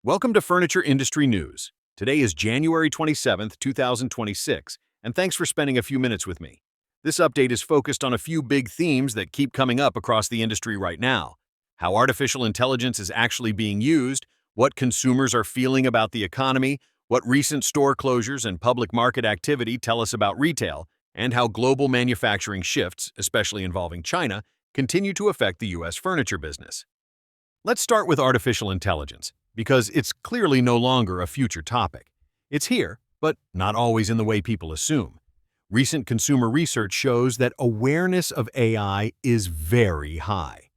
Welcome to Furniture Industry News. Today is January 27th, 2026, and thanks for spending a few minutes with me. This update is focused on a few big themes that keep coming up across the industry right now: how artificial intelligence is actually being used, what consumers are feeling about the economy, what recent store closures and public market activity tell us about retail, and how global manufacturing shifts, especially involving China, continue to affect the U.S. furniture business. Let's start with artificial intelligence, because it's clearly no longer a future topic. It's here, but not always in the way people assume. Recent consumer research shows that awareness of AI is very high.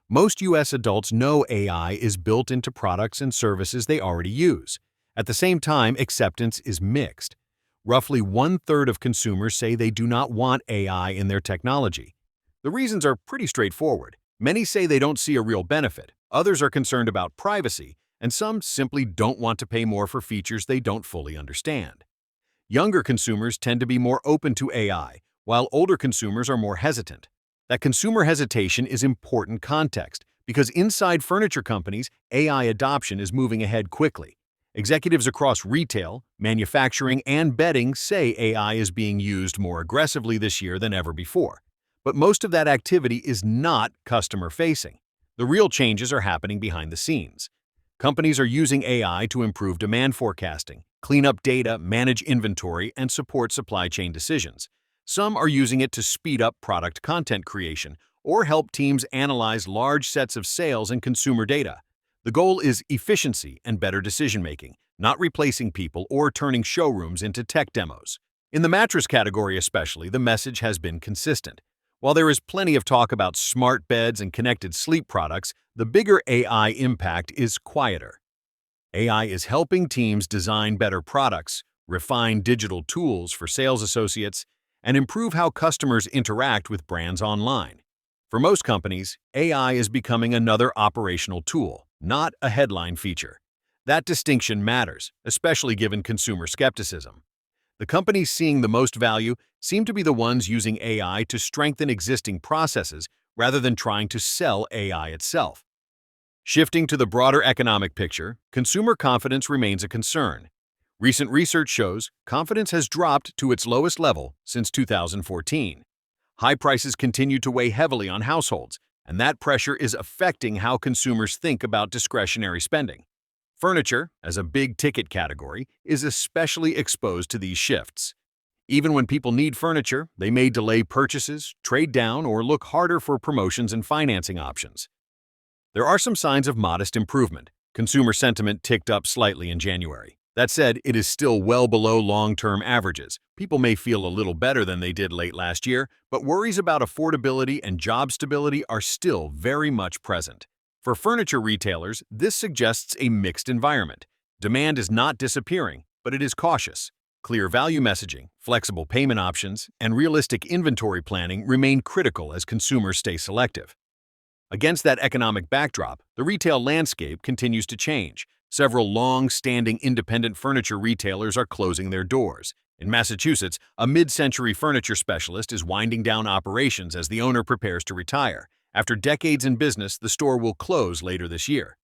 Most U.S. adults know AI is built into products and services they already use. At the same time, acceptance is mixed. Roughly one-third of consumers say they do not want AI in their technology. The reasons are pretty straightforward. Many say they don't see a real benefit, others are concerned about privacy, and some simply don't want to pay more for features they don't fully understand. Younger consumers tend to be more open to AI, while older consumers are more hesitant. That consumer hesitation is important context, because inside furniture companies, AI adoption is moving ahead quickly. Executives across retail, manufacturing, and bedding say AI is being used more aggressively this year than ever before. But most of that activity is not customer-facing. The real changes are happening behind the scenes. Companies are using AI to improve demand forecasting, clean up data, manage inventory, and support supply chain decisions. Some are using it to speed up product content creation or help teams analyze large sets of sales and consumer data. The goal is efficiency and better decision-making, not replacing people or turning showrooms into tech demos. In the mattress category especially, the message has been consistent. While there is plenty of talk about smart beds and connected sleep products, the bigger AI impact is quieter. AI is helping teams design better products, refine digital tools for sales associates, and improve how customers interact with brands online. For most companies, AI is becoming another operational tool, not a headline feature. That distinction matters, especially given consumer skepticism. The companies seeing the most value seem to be the ones using AI to strengthen existing processes rather than trying to sell AI itself. Shifting to the broader economic picture, consumer confidence remains a concern. Recent research shows confidence has dropped to its lowest level since 2014. High prices continue to weigh heavily on households, and that pressure is affecting how consumers think about discretionary spending. Furniture, as a big-ticket category, is especially exposed to these shifts. Even when people need furniture, they may delay purchases, trade down, or look harder for promotions and financing options. There are some signs of modest improvement. Consumer sentiment ticked up slightly in January. That said, it is still well below long-term averages. People may feel a little better than they did late last year, but worries about affordability and job stability are still very much present. For furniture retailers, this suggests a mixed environment. Demand is not disappearing, but it is cautious. Clear value messaging, flexible payment options, and realistic inventory planning remain critical as consumers stay selective. Against that economic backdrop, the retail landscape continues to change. Several long-standing independent furniture retailers are closing their doors. In Massachusetts, a mid-century furniture specialist is winding down operations as the owner prepares to retire. After decades in business, the store will close later this year.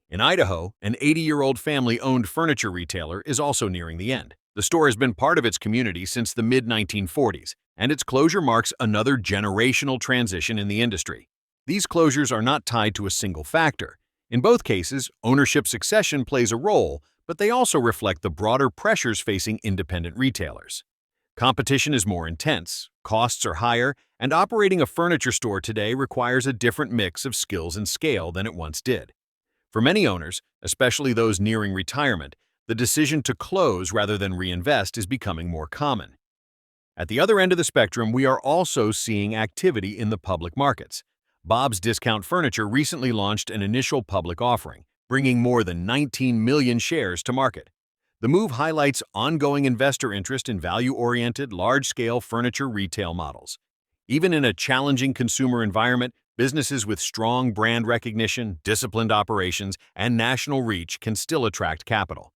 In Idaho, an 80-year-old family-owned furniture retailer is also nearing the end. The store has been part of its community since the mid-1940s, and its closure marks another generational transition in the industry. These closures are not tied to a single factor. In both cases, ownership succession plays a role, but they also reflect the broader pressures facing independent retailers. Competition is more intense, costs are higher, and operating a furniture store today requires a different mix of skills and scale than it once did. For many owners, especially those nearing retirement, the decision to close rather than reinvest is becoming more common. At the other end of the spectrum, we are also seeing activity in the public markets. Bob's Discount Furniture recently launched an initial public offering, bringing more than 19 million shares to market. The move highlights ongoing investor interest in value-oriented, large-scale furniture retail models. Even in a challenging consumer environment, businesses with strong brand recognition, disciplined operations, and national reach can still attract capital.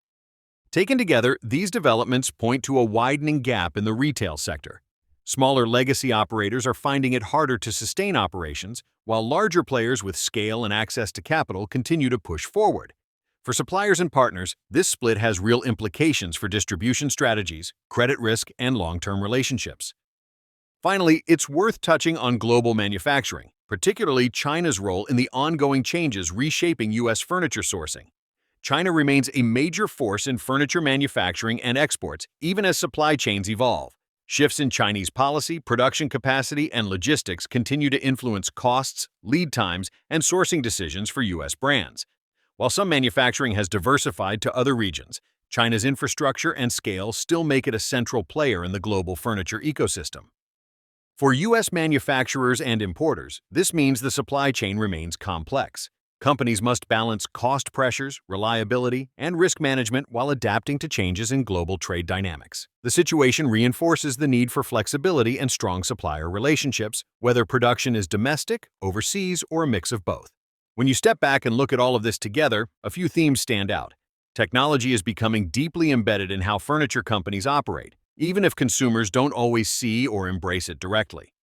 Taken together, these developments point to a widening gap in the retail sector. Smaller legacy operators are finding it harder to sustain operations, while larger players with scale and access to capital continue to push forward. For suppliers and partners, this split has real implications for distribution strategies, credit risk, and long-term relationships. Finally, it's worth touching on global manufacturing, particularly China's role in the ongoing changes reshaping U.S. furniture sourcing. China remains a major force in furniture manufacturing and exports, even as supply chains evolve. Shifts in Chinese policy, production capacity, and logistics continue to influence costs, lead times, and sourcing decisions for U.S. brands. While some manufacturing has diversified to other regions, China's infrastructure and scale still make it a central player in the global furniture ecosystem. For U.S. manufacturers and importers, this means the supply chain remains complex. Companies must balance cost pressures, reliability, and risk management while adapting to changes in global trade dynamics. The situation reinforces the need for flexibility and strong supplier relationships, whether production is domestic, overseas, or a mix of both. When you step back and look at all of this together, a few themes stand out. Technology is becoming deeply embedded in how furniture companies operate, even if consumers don't always see or embrace it directly.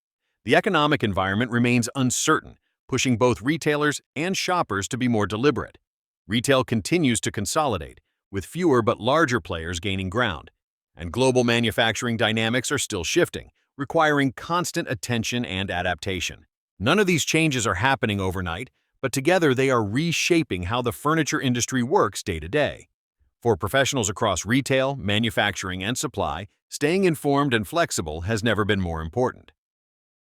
The economic environment remains uncertain, pushing both retailers and shoppers to be more deliberate. Retail continues to consolidate, with fewer but larger players gaining ground, and global manufacturing dynamics are still shifting, requiring constant attention and adaptation. None of these changes are happening overnight, but together they are reshaping how the furniture industry works day to day. For professionals across retail, manufacturing, and supply, staying informed and flexible has never been more important.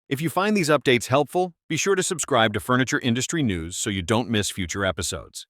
If you find these updates helpful, be sure to subscribe to Furniture Industry News so you don't miss future episodes.